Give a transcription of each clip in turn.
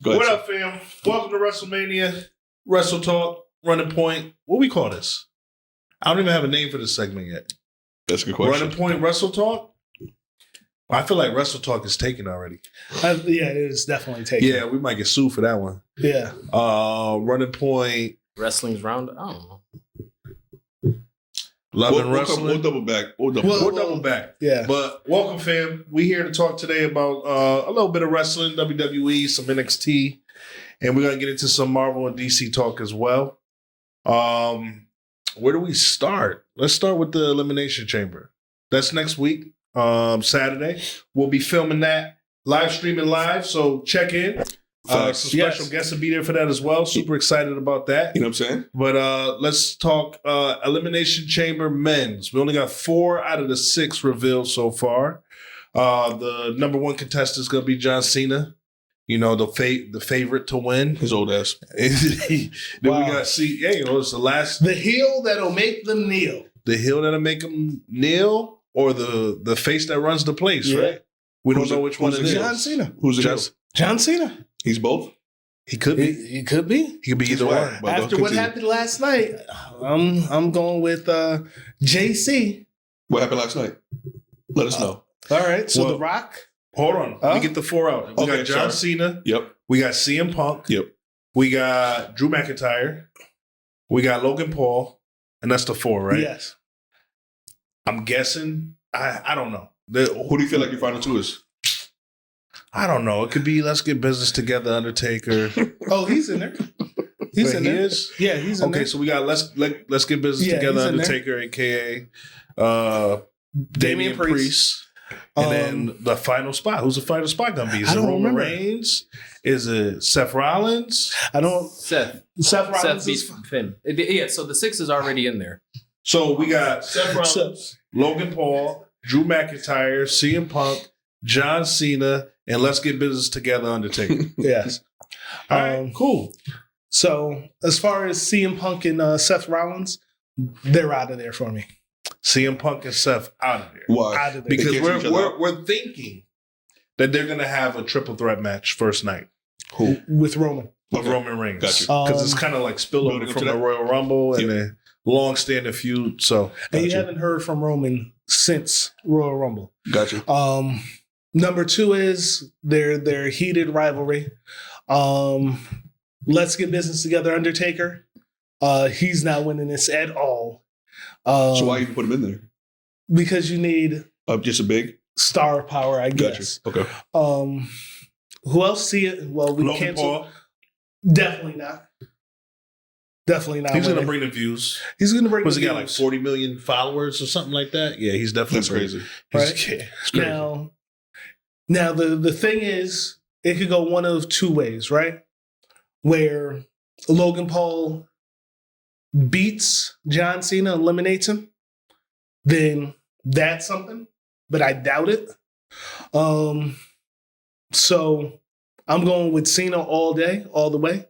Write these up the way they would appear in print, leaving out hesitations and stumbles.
What up, fam? Welcome to WrestleMania, Wrestle Talk, Running Point. What we call this? I don't even have a name for this segment yet. That's a good question. Running Point, Wrestle Talk? Well, I feel like Wrestle Talk is taken already. Yeah, it is definitely taken. Yeah, we might get sued for that one. Yeah. Running Point. Wrestling's round. I don't know. Love and Wrestling. We'll double back. We'll double back. Yeah. But welcome, fam. We here to talk today about a little bit of wrestling, WWE, some NXT, and we're going to get into some Marvel and DC talk as well. Where do we start? Let's start with the Elimination Chamber. That's next week, Saturday. We'll be filming that, live streaming live, so check in. Some special guests will be there for that as well. Super excited about that. You know what I'm saying? But let's talk Elimination Chamber men's. We only got 4 out of the 6 revealed so far. The number 1 contestant is going to be John Cena. You know, the favorite to win. His old ass. Then we got it's the last. The heel that'll make them kneel. The heel that'll make them kneel, or the face that runs the place, right? We don't know which one it is. John Cena. Who's the John Cena. He's both? He could be. He could be. He could be either one. After what happened last night, I'm going with JC. What happened last night? Let us know. All right. So The Rock. Hold on. Let me get the 4 out. We got John Cena. Yep. We got CM Punk. Yep. We got Drew McIntyre. We got Logan Paul. And that's the 4, right? Yes. I'm guessing. I don't know. Who do you feel like your final 2 is? I don't know. It could be Let's Get Business Together, Undertaker. Oh, he's in there. He's in there. Is? Yeah, he's in there. Okay, so we got Let's Get Business Together, Undertaker, a.k.a. Damian Priest. And then the final spot. Who's the final spot going to be? Is it Roman Reigns? Is it Seth Rollins? I don't. Seth Rollins. Seth beats Finn. Yeah, so the 6 is already in there. So we got Seth Rollins, Logan Paul, Drew McIntyre, CM Punk, John Cena, and Let's Get Business Together, Undertaker. Yes. All right, cool. So as far as CM Punk and Seth Rollins, they're out of there for me. CM Punk and Seth out of there. Why? Out of there. Because we're thinking that they're going to have a triple threat match first night. Who? With Roman. With Roman Reigns. Gotcha. Because it's kind of like spillover from the Royal Rumble and a long-standing feud. So, and you haven't heard from Roman since Royal Rumble. Gotcha. Number 2 is their heated rivalry. Let's Get Business Together, Undertaker. He's not winning this at all. So why even put him in there? Because you need just a big star power, I guess. Okay. Who else see it? Well, we Logan cancel. Paul. Definitely not. Definitely not. He's going to bring the views. He's going to bring. Was he got like 40 million followers or something like that? Yeah, he's definitely crazy. Right? It's crazy. Now the thing is, it could go one of 2 ways, right? Where Logan Paul beats John Cena, eliminates him, then that's something, but I doubt it. So I'm going with Cena all day, all the way,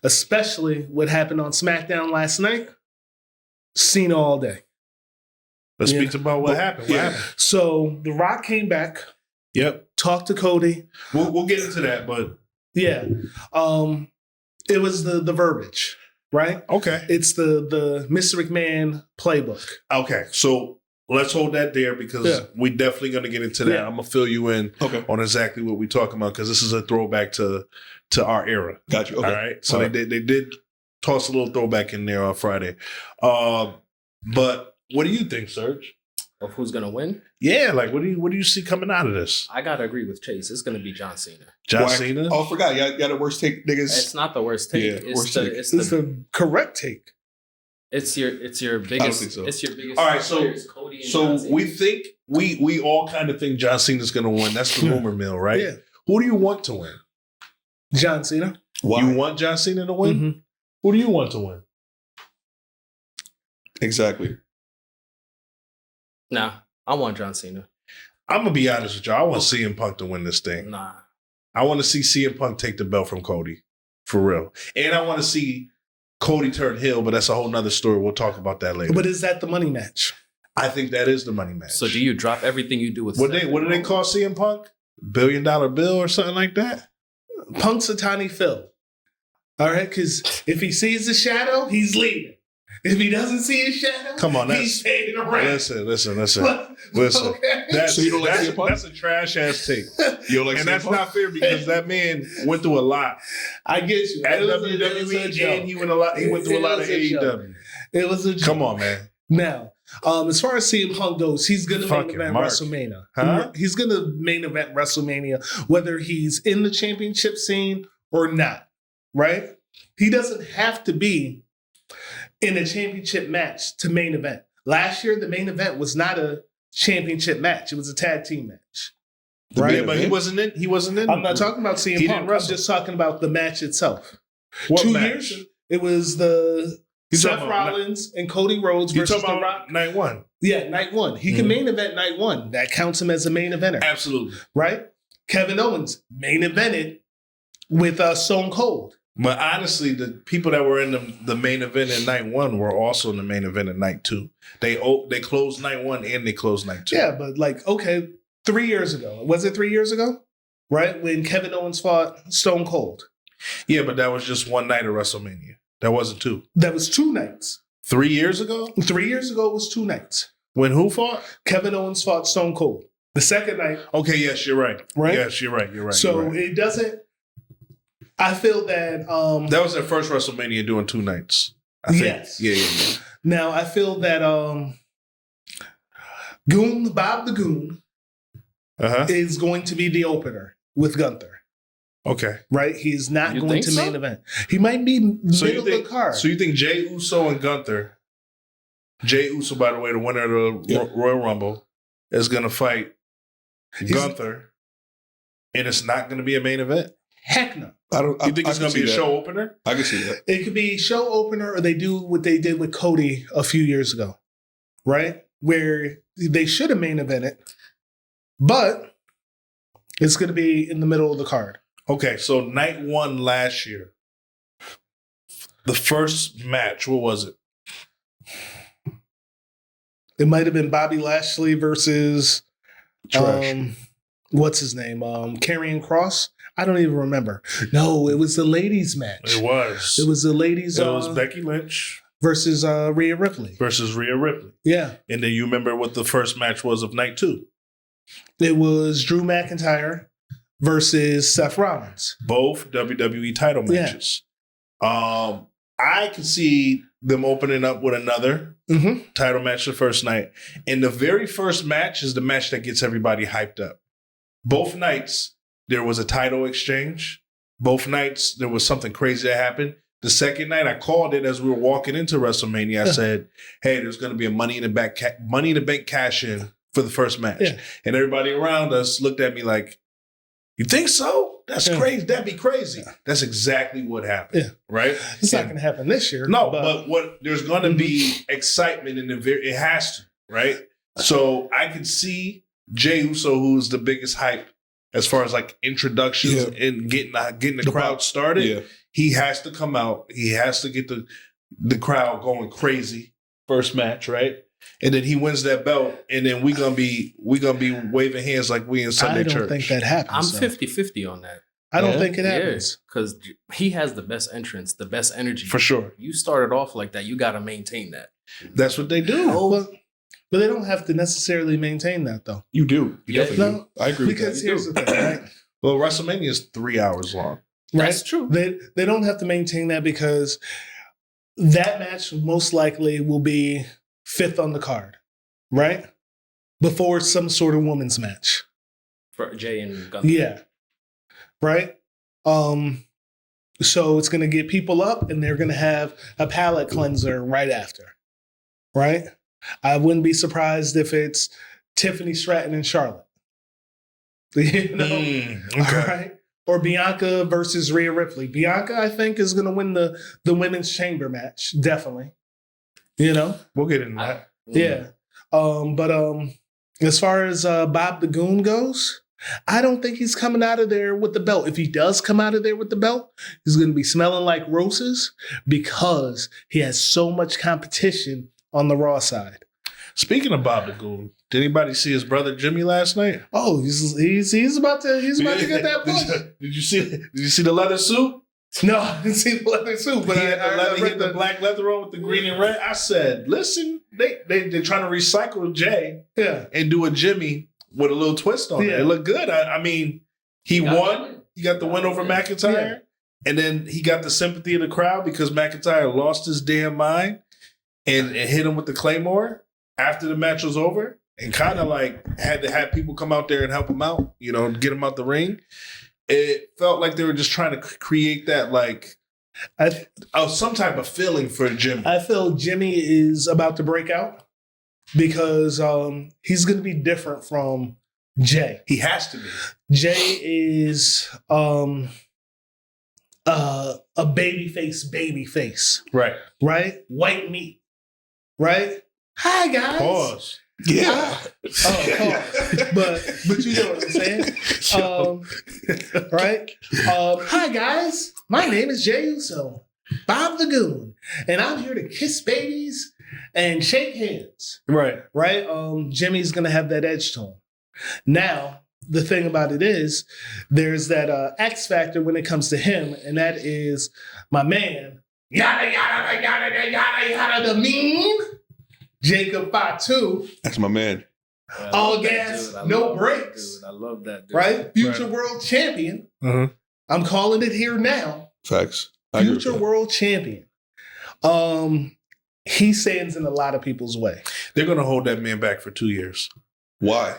especially what happened on SmackDown last night. Cena all day. Let's speak about what happened. What happened? So The Rock came back. Yep. Talked to Cody. We'll get into that, but yeah. It was the verbiage, right? Okay. It's the Mr. McMahon playbook. Okay. So let's hold that there because we're definitely going to get into that. Yeah. I'm going to fill you in on exactly what we're talking about because this is a throwback to our era. Gotcha. Okay. All right. So they did toss a little throwback in there on Friday. But what do you think, Serge? Of who's gonna win? Yeah, like what do you see coming out of this? I gotta agree with Chase. It's gonna be John Cena. Cena? Oh, I forgot. You got a worst take, niggas. It's not the worst take. Yeah, it's the correct take. It's your biggest. I don't think so. It's your biggest. All right, so Cody and John Cena. we think we all kind of think John Cena's going to win. That's the rumor mill, right? Yeah. Who do you want to win? John Cena. Why? You want John Cena to win? Mm-hmm. Who do you want to win? Exactly. Nah, I want John Cena. I'm gonna be honest with y'all. I want CM Punk to win this thing. Nah, I want to see CM Punk take the belt from Cody, for real. And I want to see Cody turn heel, but that's a whole nother story. We'll talk about that later. But is that the money match? I think that is the money match. so do you drop everything you do with? What do they call CM Punk? $1 billion bill or something like that? Punk's a tiny Phil. All right, because if he sees the shadow, he's leaving. If he doesn't see his shadow, Come on, he's staying around. Listen. Okay. That's, So you don't like CM Punk? that's a trash ass take. You don't like And CM that's Punk? not fair because that man went through a lot I get you. at It was a WWE joke. and he went through a lot of AEW. It was a joke. Come on, man. Now, as far as CM Punk goes, he's going to main Fucking event Mark. WrestleMania. Huh? He's going to main event WrestleMania, whether he's in the championship scene or not, right? He doesn't have to be in a championship match to main event. Last year, the main event was not a championship match. It was a tag team match. The Right? main Yeah, but he event? wasn't in. I'm not talking about CM He Punk. didn't I'm wrestle. just talking about the match itself. What 2 match? years, it was the You Seth talking about- Rollins and Cody Rhodes You versus talking The Rock. about night one? Yeah, night one. He can Mhm. main event night one. That counts him as a main eventer, Absolutely. right? Kevin Owens main evented with Stone Cold. But honestly, the people that were in the main event in night one were also in the main event in night two. They closed night one and they closed night two. Yeah, but like, okay, 3 years ago. Was it 3 years ago? Right? When Kevin Owens fought Stone Cold. Yeah, but that was just one night of WrestleMania. That wasn't two. That was 2 nights. 3 years ago? 3 years ago, it was 2 nights. When who fought? Kevin Owens fought Stone Cold. The second night, Okay, yes, you're right. right? Yes, you're right. You're right. So you're right. it doesn't, I feel that, That was their first WrestleMania doing 2 nights. I think. Yes. Yeah. now I feel that Bob the Goon Uh-huh. is going to be the opener with Gunther. Okay. Right? He's not You going think to so? main event. He might be So middle you of the card. So you think Jay Uso and Gunther, Jay Uso, by the way, the winner of the Yep. Royal Rumble, is going to fight He's- Gunther, and it's not going to be a main event? Heck no. I don't. You think I it's can going to be a see that. show opener? I can see that. It could be show opener, or they do what they did with Cody a few years ago, right? Where they should have main evented, but it's going to be in the middle of the card. Okay, so night one last year, the first match, what was it? It might have been Bobby Lashley versus Trash. what's his name? Karrion Kross. I don't even remember. No, it was the ladies' match. It was. It was the ladies It was Becky Lynch versus Rhea Ripley. versus Rhea Ripley. Yeah, And then you remember what the first match was of night two. it was Drew McIntyre versus Seth Rollins. Both WWE title Yeah. matches. I can see them opening up with another Mm-hmm. title match the first night. And the very first match is the match that gets everybody hyped up. Both nights, there was a title exchange. Both nights, there was something crazy that happened. The second night, I called it as we were walking into WrestleMania. I said, hey, there's going to be a Money in the Bank cash in for the first match. Yeah. And everybody around us looked at me like, you think so? That's Yeah. crazy. That'd be crazy. That's exactly what happened. Yeah. Right? It's not And- going to happen this year. no, but what there's going to be excitement in it has to, right? So I can see Jey Uso, who's the biggest hype as far as like introductions Yeah. and getting the crowd started. Yeah. He has to come out. He has to get the crowd going crazy first match, right? And then he wins that belt, and then we gonna be waving hands like we in Sunday I don't church. think that happens. I'm though. 50-50 on that. I don't Yeah? think it happens. Because he has the best entrance, the best energy. For sure. You started off like that. You got to maintain that. That's what they do. But they don't have to necessarily maintain that though. You do. You Yeah. definitely No, do. I agree with Because that. here's the thing, right? Well, WrestleMania is 3 hours long. That's Right? true. They don't have to maintain that because that match most likely will be 5th on the card, right? Before some sort of women's match. For Jay and Gunther. Yeah. Right? So it's going to get people up and they're going to have a palate cleanser right after. Right? I wouldn't be surprised if it's Tiffany Stratton and Charlotte. You know? Okay. All right. Or Bianca versus Rhea Ripley. Bianca, I think, is going to win the women's chamber match. Definitely. You know? We'll get into that. Yeah. But as far as Bob the Goon goes, I don't think he's coming out of there with the belt. If he does come out of there with the belt, he's going to be smelling like roses because he has so much competition on the Raw side. Speaking of Bob the Goon, did anybody see his brother Jimmy last night? Oh, he's about to get that push. Did you see the leather suit? No, I didn't see the leather suit, but He had the black leather on with the green and red. I said, listen, they're trying to recycle Jay and do a Jimmy with a little twist on it. It looked good. I mean, he won. He got the win over McIntyre. Yeah. And then he got the sympathy of the crowd because McIntyre lost his damn mind and hit him with the Claymore after the match was over and kind of like had to have people come out there and help him out, get him out the ring. It felt like they were just trying to create that some type of feeling for Jimmy. I feel Jimmy is about to break out because he's going to be different from Jay. He has to be. Jay is a babyface. Right? White meat. Right? Hi, guys. Pause. Yeah. Pause. But you know what I'm saying? Right? Hi, guys. My name is Jay Uso, Bob the Goon, and I'm here to kiss babies and shake hands. Right. Jimmy's going to have that edge to him. Now, the thing about it is, there's that X factor when it comes to him, and that is my man, yada, yada, yada, yada, yada, the mean Jacob Fatu. That's my man. All gas, no brakes. I love that dude. Right? Future world champion. Uh-huh. I'm calling it here now. Facts. Future world champion. He stands in a lot of people's way. They're going to hold that man back for 2 years. Why?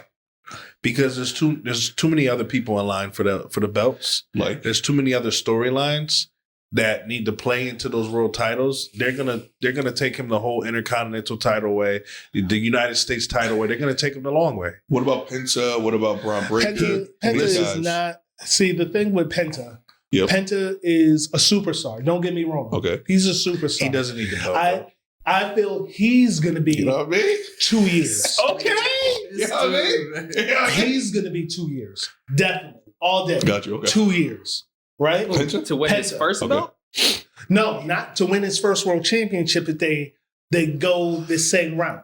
Because there's too many other people in line for the belts. Like there's too many other storylines that need to play into those world titles. They're gonna take him the whole Intercontinental title way, the United States title way. They're gonna take him the long way. What about Penta? What about Braun Breaker? Penta is not. See, the thing with Penta. Yep. Penta is a superstar. Don't get me wrong. Okay. He's a superstar. He doesn't need the belt. I feel he's going to be 2 years. Okay. You know what I mean? He's going to be 2 years. Definitely. All day. Got you. Okay. 2 years. Right? Penta? To win his first belt? No, not to win his first world championship if they go the same route.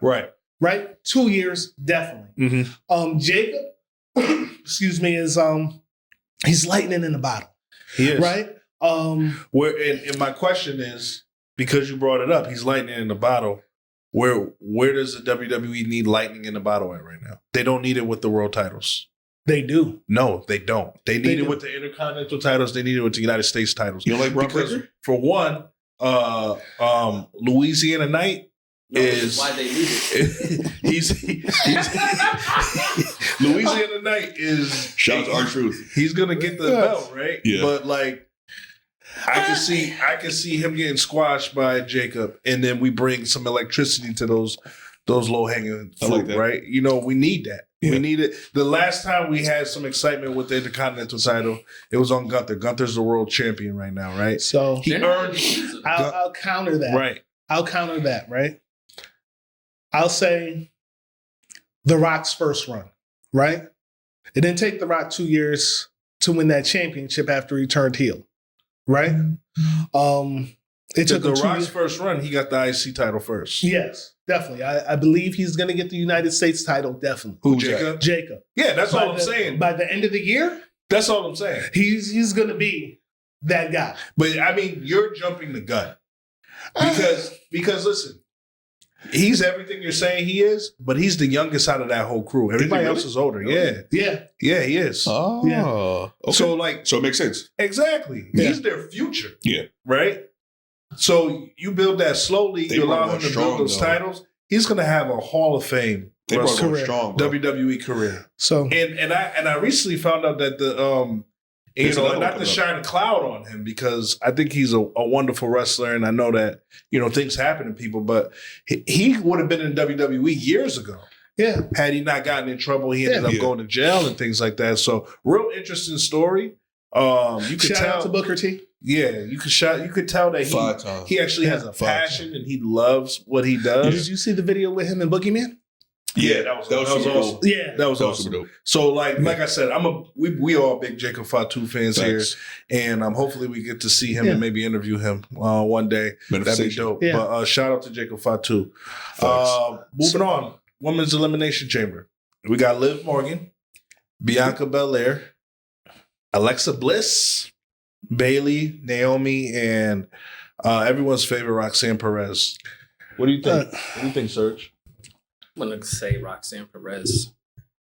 Right? 2 years, definitely. Mm-hmm. Jacob, excuse me, is he's lightning in the bottle. He is. Right? And my question is, because you brought it up, he's lightning in the bottle. Where does the WWE need lightning in the bottle at right now? They don't need it with the world titles. They do. No, they don't. They need it with the Intercontinental titles. They need it with the United States titles. You don't like Braun Breaker? For one, Louisiana Knight is why they need it. he's Louisiana Knight is shout out to R-Truth. He's gonna get the belt, right? Yeah. But like I can see him getting squashed by Jacob, and then we bring some electricity to those low hanging fruit, right? We need that. Yeah. We need it. The last time we had some excitement with the Intercontinental title, it was on Gunther. Gunther's the world champion right now, right? So he earned. I'll counter that. Right. I'll counter that. Right. I'll say The Rock's first run. Right. It didn't take The Rock 2 years to win that championship after he turned heel. Right? It took The Rock's first run, he got the IC title first. Yes, definitely. I believe he's going to get the United States title, definitely. Who, Jacob? Jacob. Yeah, that's all I'm saying. By the end of the year? That's all I'm saying. He's going to be that guy. But, I mean, you're jumping the gun. Because listen, he's everything you're saying he is, but he's the youngest out of that whole crew. Everybody else is older. Yeah. Yeah, he is. Oh. Yeah. Okay. So it makes sense. Exactly. Yeah. He's their future. Yeah. Right? So you build that slowly, you allow him to build those titles. He's going to have a Hall of Fame strong, WWE career. So and I recently found out that not to shine a cloud on him because I think he's a wonderful wrestler and I know that things happen to people, but he would have been in WWE years ago. Yeah, had he not gotten in trouble, he ended up going to jail and things like that. So real interesting story. You could shout out to Booker T. Yeah, you could tell that he actually has a passion and he loves what he does. Did you see the video with him and Boogeyman? Yeah, that was super awesome. cool. Yeah. That was That was awesome. super dope. So like I said, we all big Jacob Fatu fans Facts. here, and hopefully we get to see him Yeah. and maybe interview him one day. That'd be Manifestation. dope. Yeah. But shout out to Jacob Fatu. Facts. Moving on, Women's Elimination Chamber. We got Liv Morgan, Bianca Belair, Alexa Bliss, Bailey, Naomi, and everyone's favorite Roxanne Perez. What do you think? What do you think, Serge? I'm gonna say Roxanne Perez.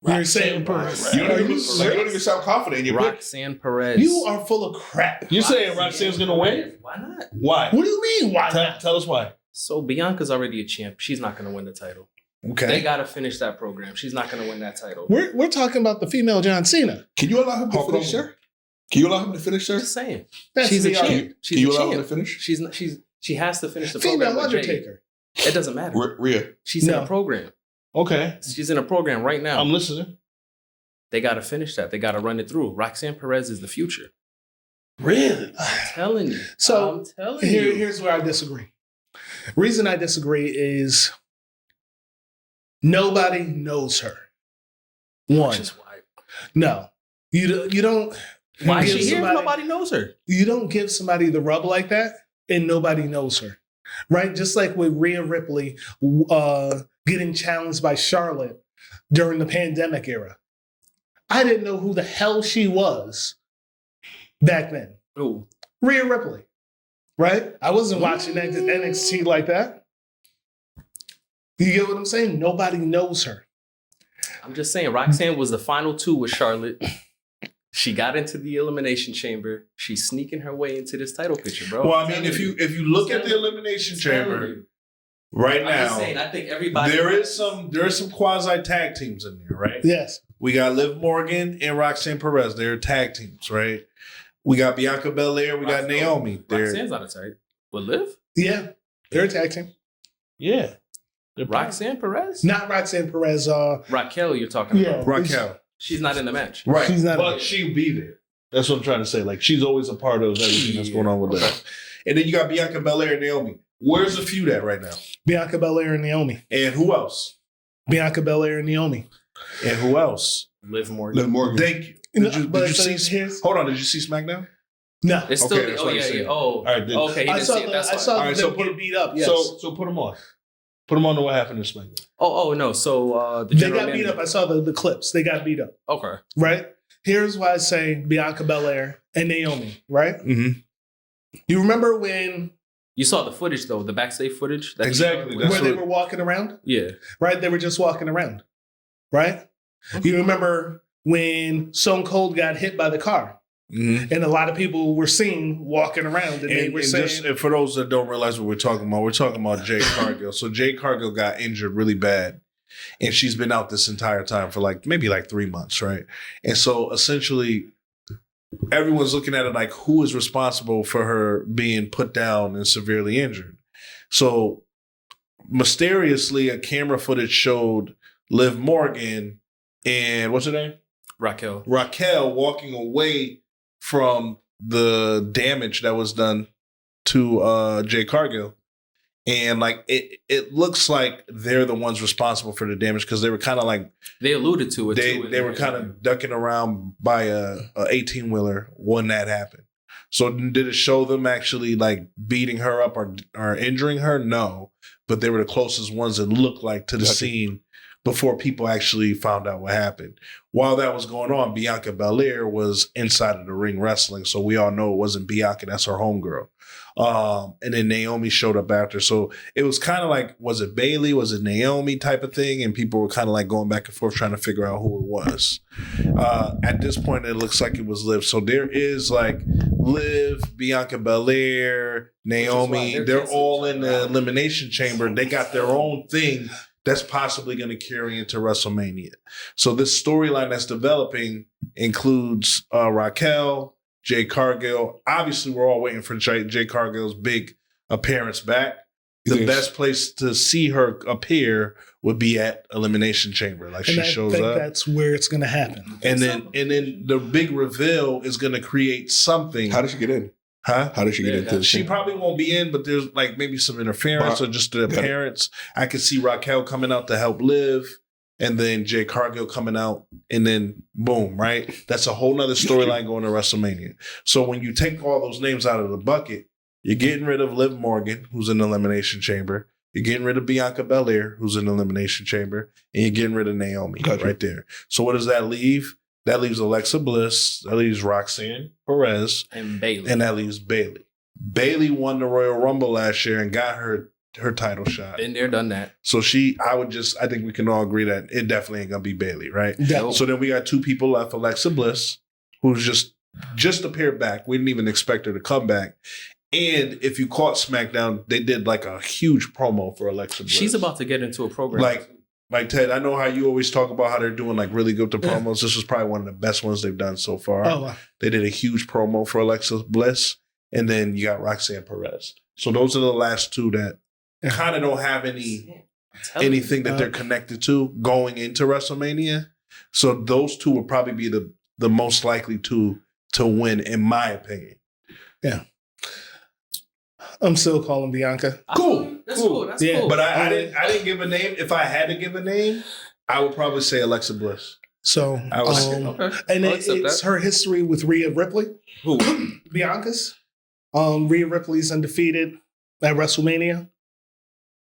You're saying Perez. You don't Are even, you you serious? don't even sound confident in your pick. Roxanne Perez. You are full of crap. You saying Roxanne's gonna win? Why not? Why? What do you mean? Why not? Tell us why. So Bianca's already a champ. She's not gonna win the title. Okay. They gotta finish that program. She's not gonna win that title. We're talking about the female John Cena. Can you allow him to Hulk finish, Hogan. sir? Can you allow him to finish, sir? I'm just saying. That's She's a the champ. argument. She's Can you a allow him to champ. finish? She has to finish the Female program with Jay. Undertaker. It doesn't matter. Rhea. She's in No. a program. Okay. She's in a program right now. I'm listening. They got to finish that. They got to run it through. Roxanne Perez is the future. Really? I'm telling you. So, I'm telling you. Here's where I disagree. Reason I disagree is nobody knows her. One, Just why? no, you don't. Why is give she here if somebody- nobody knows her? You don't give somebody the rub like that, and nobody knows her, right? Just like with Rhea Ripley getting challenged by Charlotte during the pandemic era. I didn't know who the hell she was back then. Ooh. Rhea Ripley, right? I wasn't watching NXT like that. You get what I'm saying? Nobody knows her. I'm just saying, Roxanne was the final two with Charlotte. She got into the Elimination Chamber. She's sneaking her way into this title picture, bro. Well, I mean, if you look at the Elimination Chamber right I'm just now, saying, I think everybody. there is some quasi tag teams in there, right? Yes. We got Liv Morgan and Roxanne Perez. They're tag teams, right? We got Bianca Belair. We got Naomi. Roxanne's not a tag. With Liv? Yeah. They're a tag team. Yeah. Roxanne Perez? Not Roxanne Perez. Raquel, you're talking Yeah. about. Raquel. She's not in the match. Right. She's not but she'll be there. That's what I'm trying to say. Like, she's always a part of everything that's going on with Okay. that. And then you got Bianca Belair and Naomi. Where's the feud at right now? Bianca Belair and Naomi. And who else? Bianca Belair and Naomi. And who else? Liv Morgan. Liv Morgan. Thank you. No, Did but you so see? here's- Hold on. Did you see SmackDown? No. It's still Okay, that's oh what I'm yeah, saying. yeah. Oh, All right, then. okay. He I didn't saw, see it. That's fine. All right, so them put- get beat up. Yes. So put them on. Put them on to what happened in SmackDown. Oh no. So the they general got beat manager- up. I saw the clips. They got beat up. Okay. Right? Here's why I say Bianca Belair and Naomi, right? Mm-hmm. You remember when You saw the footage though, the backstage footage. That Exactly. where That's they what- were walking around? Yeah. Right? They were just walking around. Right? You remember when Stone Cold got hit by the car? Mm-hmm. And a lot of people were seen walking around and they were saying, and for those that don't realize what we're talking about Jade Cargill. So Jade Cargill got injured really bad. And she's been out this entire time for maybe 3 months, right? And so essentially everyone's looking at it like, who is responsible for her being put down and severely injured? So mysteriously, a camera footage showed Liv Morgan and what's her name? Raquel. Raquel walking away from the damage that was done to Jay Cargill. And it looks like they're the ones responsible for the damage because they were kind of They alluded to it too. they were kind of ducking around by a 18-wheeler when that happened. So did it show them actually beating her up or injuring her? No, but they were the closest ones that looked like to the scene before people actually found out what happened. While that was going on, Bianca Belair was inside of the ring wrestling. So we all know it wasn't Bianca. That's her homegirl. And then Naomi showed up after. So it was kind of was it Bailey? Was it Naomi type of thing? And people were kind of going back and forth trying to figure out who it was. At this point, it looks like it was Liv. So there is Liv, Bianca Belair, Naomi. They're all in the Elimination Chamber. They got their own thing that's possibly going to carry into WrestleMania. So this storyline that's developing includes Raquel, Jay Cargill. Obviously, we're all waiting for Jay Cargill's big appearance back. The best place to see her appear would be at Elimination Chamber. She shows up. That's where it's going to happen. And then the big reveal is going to create something. How did she get in? Huh? How did she get into the She thing? probably won't be in, but there's maybe some interference or just the appearance. I could see Raquel coming out to help Liv. and then Jay Cargill coming out, and then boom, right? That's a whole nother storyline going to WrestleMania. So when you take all those names out of the bucket, you're getting rid of Liv Morgan, who's in the Elimination Chamber. You're getting rid of Bianca Belair, who's in the Elimination Chamber, and you're getting rid of Naomi right there. So what does that leave? That leaves Alexa Bliss, that leaves Roxanne Perez, and Bayley. And that leaves Bayley. Bayley won the Royal Rumble last year and got her title shot. Been there, done that. So I think we can all agree that it definitely ain't gonna be Bayley, right? Definitely. So then we got two people left: Alexa Bliss, who's just appeared back. We didn't even expect her to come back. And if you caught SmackDown, they did like a huge promo for Alexa Bliss. She's about to get into a program. Like Ted, I know how you always talk about how they're doing like really good with the promos. This was probably one of the best ones they've done so far. Oh, wow. They did a huge promo for Alexa Bliss, and then you got Roxanne Perez. So those are the last two that kind of don't have anything that they're connected to going into WrestleMania. So those two will probably be the most likely to win, in my opinion. Yeah. I'm still calling Bianca. Cool. That's cool. That's Yeah. cool. But I didn't give a name. If I had to give a name, I would probably say Alexa Bliss. So, Okay. and I'll accept it's that. her history with Rhea Ripley. Who? Bianca's. Rhea Ripley's undefeated at WrestleMania.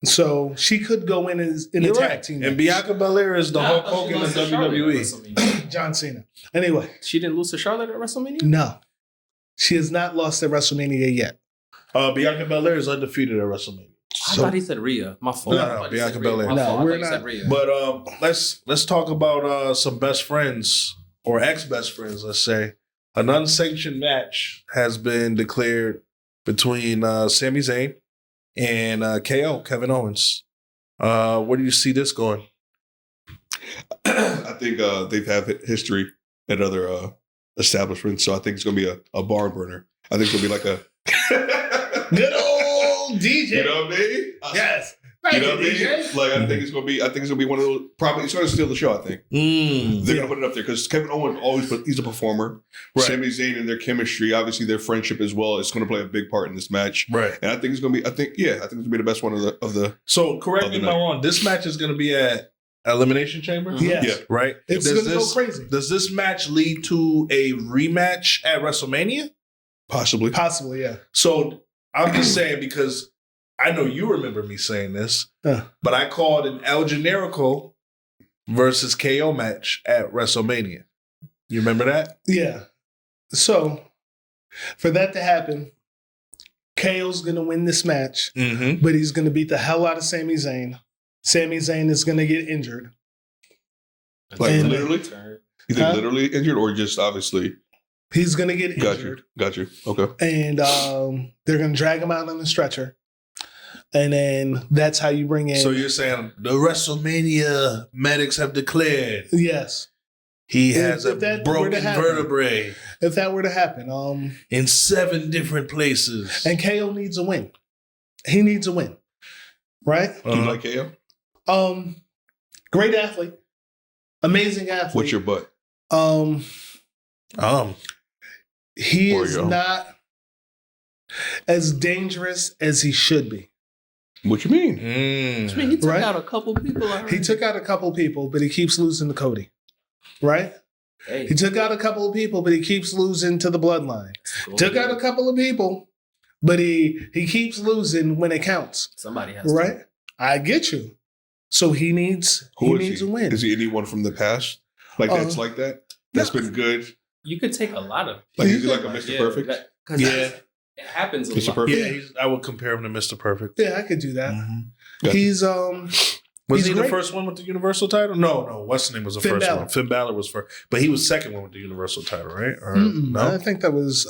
So she could go in as in a You're tag right. team. And match. Bianca Belair is the Nah, I Hulk thought she Hogan of lost to Charlotte at WWE. WrestleMania. John Cena. Anyway, She didn't lose to Charlotte at WrestleMania? no. She has not lost at WrestleMania yet. Bianca Belair is undefeated at WrestleMania. I thought he said Rhea. My fault. No, I thought he Bianca said Rhea. Belair. My No, fault. I we're thought you not. said Rhea. But let's talk about some best friends or ex-best friends, let's say. An unsanctioned match has been declared between Sami Zayn and KO, Kevin Owens. Where do you see this going? I think they've had history at other establishments, so I think it's going to be a barn burner. I think it's going to be like a Good old DJ. You know what I mean? Yes. You know what I mean? Like I think it's gonna be one of those. Probably it's gonna steal the show. I think they're gonna put it up there because Kevin Owens he's a performer. Right. Sami Zayn and their chemistry, obviously their friendship as well, is gonna play a big part in this match. Right. And I think it's gonna be. I think it's gonna be the best one of the. So correct me if I'm wrong. This match is going to be at Elimination Chamber? Yes. Yeah. Right? It's going to go crazy. Does this match lead to a rematch at WrestleMania? Possibly. Possibly, yeah. So I'm just saying because I know you remember me saying this, but I called an El Generico versus KO match at WrestleMania. You remember that? Yeah. So for that to happen, KO's going to win this match, but he's going to beat the hell out of Sami Zayn. Sami Zayn is going to get injured. Like And- literally, you think literally injured or just obviously? He's going to get Got injured. you. Okay. And they're going to drag him out on the stretcher. And then that's how you bring in. So you're saying the WrestleMania medics have declared Yes. he If- has if a that were broken to happen. vertebrae If that were to happen. in 7 different places. And KO needs a win. He needs a win. Right? You like KO? Great athlete. Amazing athlete. What's your butt? He Or is your own. not as dangerous as he should be. What you mean? I mean, he took Right? out a couple people. He took out a couple people, but he keeps losing to Cody. Right? Hey, He took out a couple of people, but he keeps losing to the bloodline. Took out a couple of people, but he keeps losing when it counts. Somebody has Right? I get you. So he needs Who is needs he? a win. Is he anyone from the past? Like that's like that? That's been good. You could take a lot of. Like is he like a Mr. Perfect? Yeah. It happens a Mr. lot. Perfect? Yeah, I would compare him to Mr. Perfect. Yeah, I could do that. Gotcha. He's Was He's he the great. first one with the Universal title? No. What's the name was the Finn first Balor. one? Finn Balor was first, but he was second one with the Universal title, right? Or I no? think that was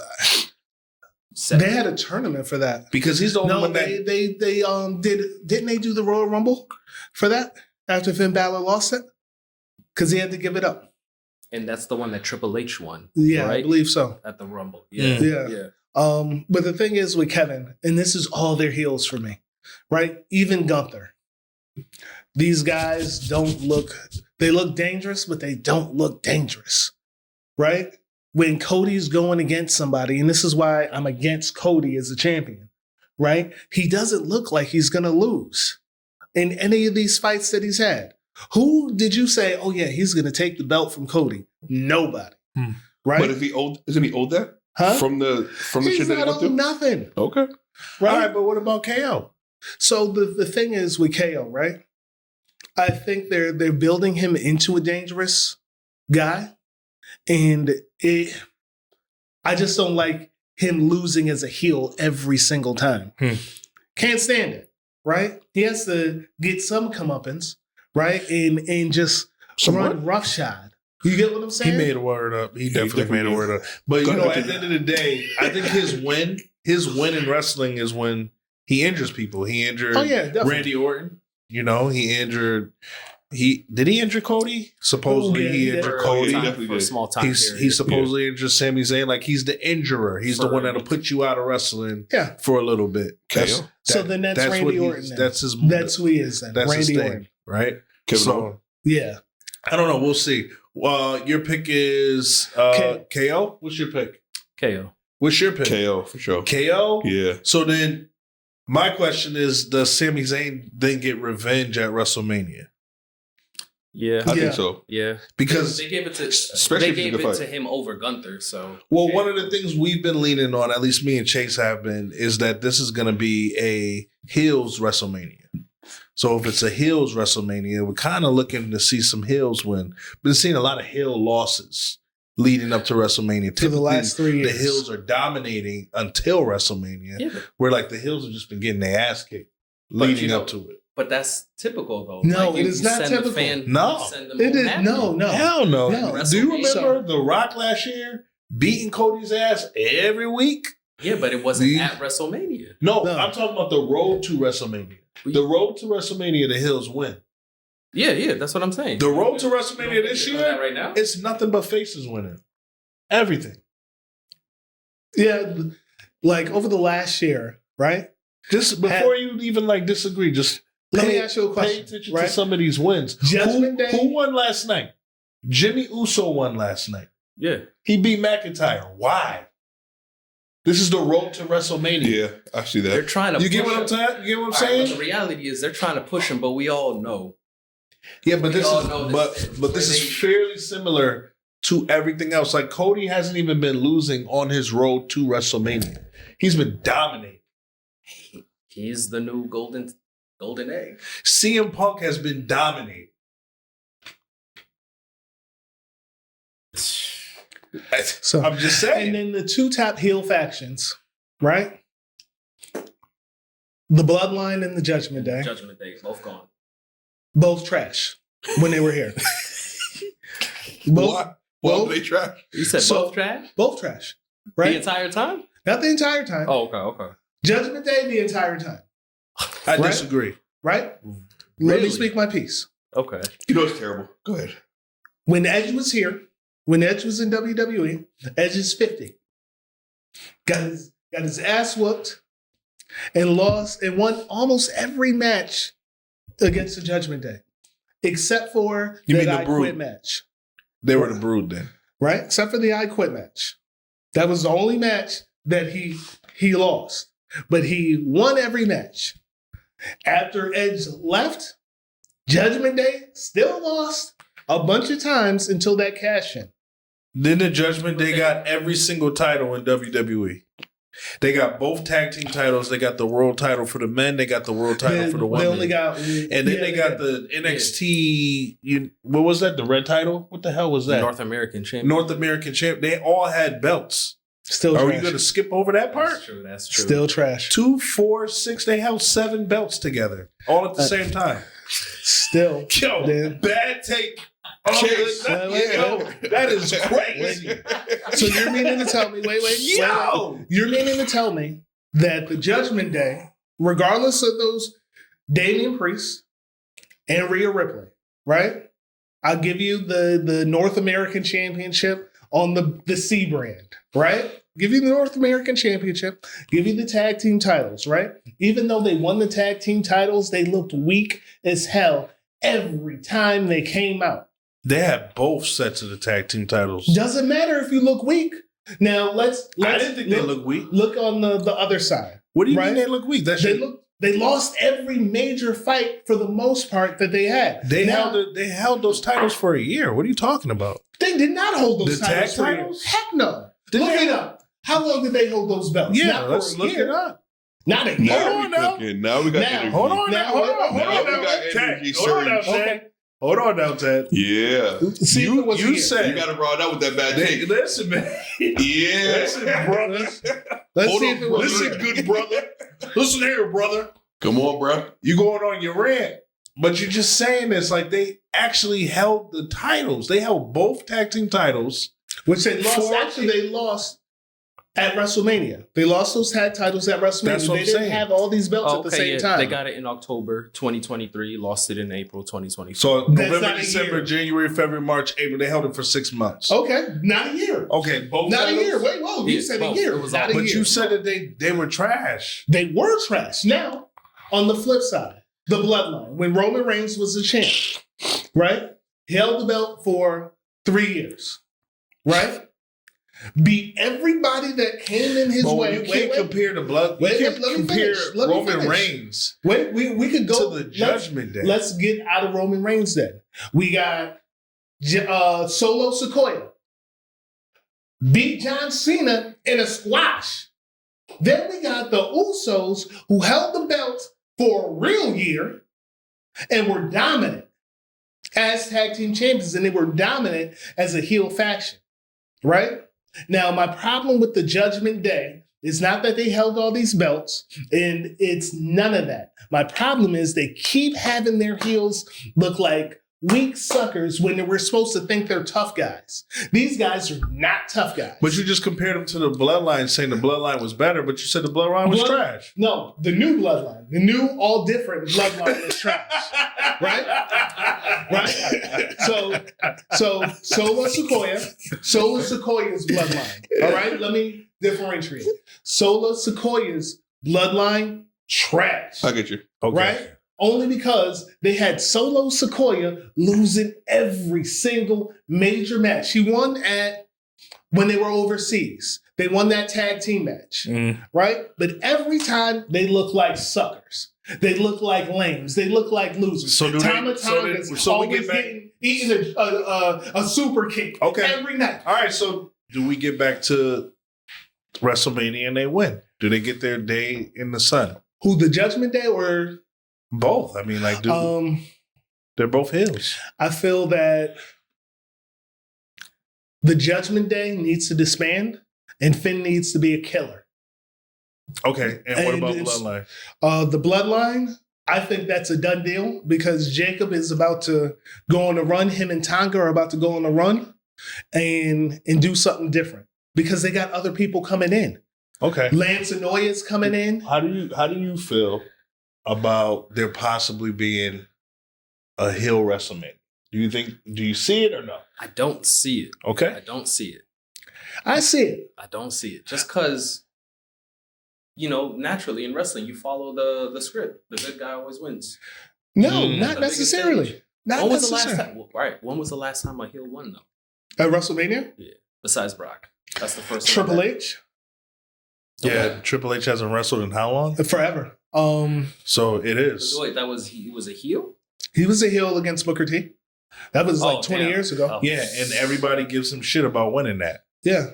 Second. they had a tournament for that. Because he's the only No, one that they didn't they do the Royal Rumble for that after Finn Balor lost it? Because he had to give it up. And that's the one that Triple H won. Yeah, I right? believe so. At the Rumble. Mm. Yeah. But the thing is with Kevin, and this is all their heels for me, right? Even Gunther. These guys they look dangerous, but they don't look dangerous, right? When Cody's going against somebody, and this is why I'm against Cody as a champion, right? He doesn't look like he's going to lose in any of these fights that he's had. Who did you say, oh yeah, he's going to take the belt from Cody? Nobody. Right? But isn't he owed that? Huh? From the He's shit that he not went owed through? nothing. Okay. Right? All right, but what about KO? So the thing is with KO, right? I think they're building him into a dangerous guy. And I just don't like him losing as a heel every single time. Can't stand it, right? He has to get some comeuppance, right? And just run roughshod. You get what I'm He saying? made a word up. He definitely definitely made a did. word up. But Go you know, ahead. at the end of the day, I think his win in wrestling is when he injures people. He injured definitely. Randy Orton. You know, he injured. Did he injure Cody? Supposedly Oh, yeah, he he did. injured Oh, Cody. yeah, he definitely for a did. small time period. He supposedly injured Sami Zayn. Like he's the injurer. He's the For- one that'll put you out of wrestling Yeah. for a little bit. KO. So then that's Randy what Orton then. That's his. That's who he is then. That's his Randy thing, Orton. right? Kevin So Owens. Yeah. I don't know. We'll see. Your pick is KO. What's your pick? KO. What's your pick? KO for sure. KO. Yeah. So then, my question is: does Sami Zayn then get revenge at WrestleMania? Yeah. I Yeah. think so. Yeah. Because They gave it to Especially they if it's a gave good it fight. to him over Gunther. So one of the things we've been leaning on, at least me and Chase have been, is that this is going to be a heels WrestleMania. So if it's a heels WrestleMania, we're kind of looking to see some heels win. Been seeing a lot of heel losses leading up to WrestleMania. For the last 3 years. the heels are dominating until WrestleMania, yeah, where like the heels have just been getting their ass kicked But, leading you know, up to it. but that's typical though. No, Like, it is not send typical. The fan, No. you send them It home is happy. no. Hell no. No. Do you remember So- The Rock last year beating Cody's ass every week? Yeah, but it wasn't The- at WrestleMania. No, No. I'm talking about the road to WrestleMania. The road to WrestleMania, the Hills win. Yeah, that's what I'm saying. The road to You don't WrestleMania think this they're doing that year, right now. it's nothing but faces winning. Everything. Yeah. Like over the last year, right? Just before you even like disagree, just Let me pay- ask you a Pay question. attention Right? to some of these wins. Judgment Day? Who won last night? Jimmy Uso won last night. Yeah. He beat McIntyre. Why? This is the road to WrestleMania. Yeah, I see They're that. trying to You get push what I'm him. saying? You get what I'm All right, but saying? the reality is they're trying to push him, but we all know. Yeah, but We this all is know but this- but this where is they- fairly similar to everything else. Like Cody hasn't even been losing on his road to WrestleMania. He's been dominating. He's the new golden egg. CM Punk has been dominating. So I'm just saying. and then the two top heel factions, right? The Bloodline and the Judgment Day, Judgment Day, both gone. both trash when they were here. both, Why both- were they trash? You said So- both trash both trash, the right? entire time. Not the entire time. Oh, okay. Judgment Day the entire time, I Right? disagree. right? Let Really? me speak my piece. Okay. You know it's terrible. Go ahead. When Edge was here, when Edge was in WWE, Edge is 50. Got his ass whooped and lost and won almost every match against the Judgment Day. Except for You mean that the I Brood? Quit match. They were the Brood then. Right? Except for the I Quit match. That was the only match that he lost. But he won every match. After Edge left, Judgment Day still lost a bunch of times until that cash in. Then the Judgment Day got every single title in WWE. They got both tag team titles. They got the world title for the men. They got the world title for the They women. only got, and then they got the NXT. What was that? The red title? What the hell was that? North American champion. North American champ. They all had belts. still Are trash. we going to skip over that part? That's true. That's true. Still trash. 2, 4, 6. They held 7 belts together, all at the same time. Still. Yo, Then- bad take. Chase. Yo, that is crazy. So you're meaning to tell me, wait. Yo, You're meaning to tell me that the Judgment Day, regardless of those Damian Priest and Rhea Ripley, right? I'll give you the North American Championship on the C brand, right? Give you the North American Championship, give you the tag team titles, right? Even though they won the tag team titles, they looked weak as hell every time they came out. they had both sets of the tag team titles. Doesn't matter if you look weak. Now let's I didn't think they looked weak. look on the other side. What do you Right? mean they look weak? That's They your, look they lost every major fight for the most part that they had. They held those titles for a year. What are you talking about? They did not hold those The titles. tag titles? Heck no. Didn't Look they- it up. How long did they hold those belts? Yeah, Not for let's a look year. it up. Not a Now year. we cooking. Now we got Now, energy. Hold on now. Hold on. Now Hold we on got now. energy Ted, hold on now, surge. Ted. Hold on now, Ted. Yeah. See if it was a You year. said You got to ride out with that bad tape. listen, man. Yeah. Listen, brothers. Let's Hold see on, if it was a Listen, year. good brother. Listen here, brother. Come on, bro. You going on your rant, but you're just saying this like they actually held the titles. They held both tag team titles. Which they lost. For- Actually, they lost at WrestleMania. They lost those tag titles at WrestleMania. That's what they I'm didn't saying. have all these belts Oh, at the same time. They got it in October 2023, lost it in April 2024. So That's November, not a December, year. January, February, March, April. They held it for 6 months. Okay, not a year. Okay, both Not a titles? year. Wait, whoa, you Yeah, said both. a year. It was Not all- a But year. you said that they were trash. They were trash. Now, on the flip side, the Bloodline, when Roman Reigns was the champ, right? He held the belt for 3 years, right? Beat everybody that came in his But way. you can't compare the blood. Wait, you can't let me compare finish. Let me Roman finish. Reigns Wait, we could go to the Judgment Day. Let's get out of Roman Reigns then. We got Solo Sikoa beat John Cena in a squash. Then we got the Usos who held the belt for a real year and were dominant as tag team champions, and they were dominant as a heel faction, right? Now, my problem with the Judgment Day is not that they held all these belts, and it's none of that. My problem is they keep having their heels look like weak suckers when we're supposed to think they're tough guys. These guys are not tough guys. But you just compared them to the Bloodline, saying the Bloodline was better, but you said the Bloodline was trash. No, the new Bloodline, the new all different Bloodline is trash. Right? Right? So Solo Sikoa's bloodline. All right? Let me differentiate. Solo Sikoa's bloodline, trash. I get you. Okay. Right? Only because they had Solo Sikoa losing every single major match. He won when they were overseas. They won that tag team match, right? But every time they look like suckers. They look like lames. They look like losers. So do Tama they? Tonga's So we always get back. eating a super kick every night. All right. So do we get back to WrestleMania and they win? Do they get their day in the sun? Who, the Judgment Day or Both. I mean, like, they're both heels. I feel that the Judgment Day needs to disband and Finn needs to be a killer. Okay. And what And about it's- Bloodline? The Bloodline, I think that's a done deal because Jacob is about to go on a run. Him and Tonga are about to go on a run and do something different because they got other people coming in. Okay. Lance Anoa'i is coming in. How do you feel about there possibly being a heel WrestleMania? Do you see it or no? I don't see it. Okay. I don't see it. I see it. I don't see it. Just because, naturally in wrestling, you follow the script. The good guy always wins. No, Mm. not The biggest necessarily. stage. Not When was the necessarily. last time? Right. When was the last time a heel won though? At WrestleMania? Besides Brock. That's the first. one Triple that- H? Yeah. Triple H hasn't wrestled in how long? Forever. So it is. Wait, he was a heel? He was a heel against Booker T. That was like Oh, 20 damn. years ago. Oh. Yeah, and everybody gives him shit about winning that. Yeah.